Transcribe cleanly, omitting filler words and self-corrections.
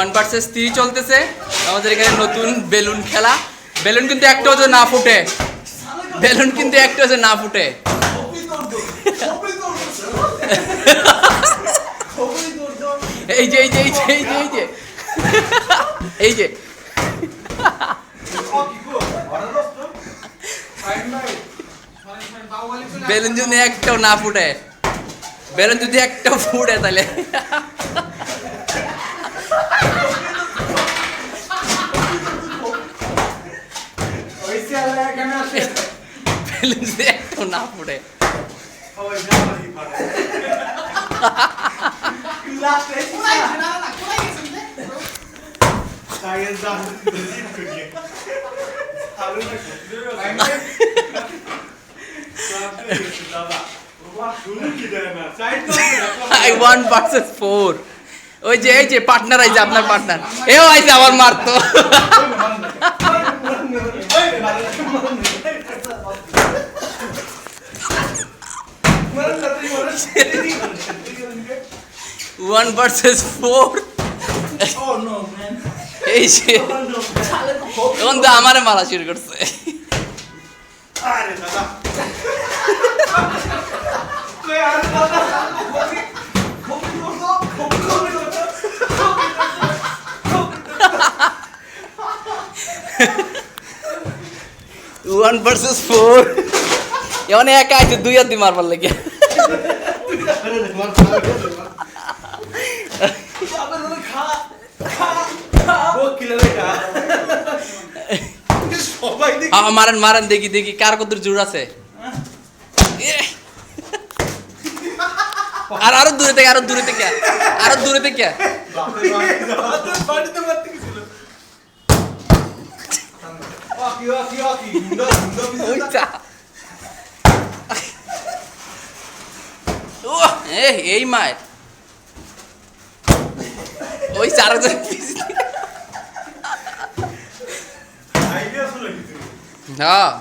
1 vs 3 চলতেছে আমাদের এখানে নতুন বেলুন খেলা। বেলুন কিন্তু একটাও যে না ফুটে, বেলুন কিন্তু একটাও যে না ফুটে। এই যে এই যে এই যে এই যে এই যে এই যে বেলুন যদি একটাও না ফুটে, বেলুন যদি একটাও ফুটে তাহলে বেলুন যদি একটাও না ফুটে I 1 vs 4 ওই যে এই যে পার্টনার আইছে, আপনার পার্টনার এও আইছে আবার মারতো। One versus 4 এই যে এখন তো আমারে মারা শুরু করছে। One versus 4 এখানে একা আছে, 2 হাত দিয়ে মারবার লাগে। মারেন মারেন দেখি দেখি কার কত জোর আছে। আর আরো দূরে থেকে আরো দূরে থেকে আরো দূরে থেকে এই মায়ের ওই চারজন হ্যাঁ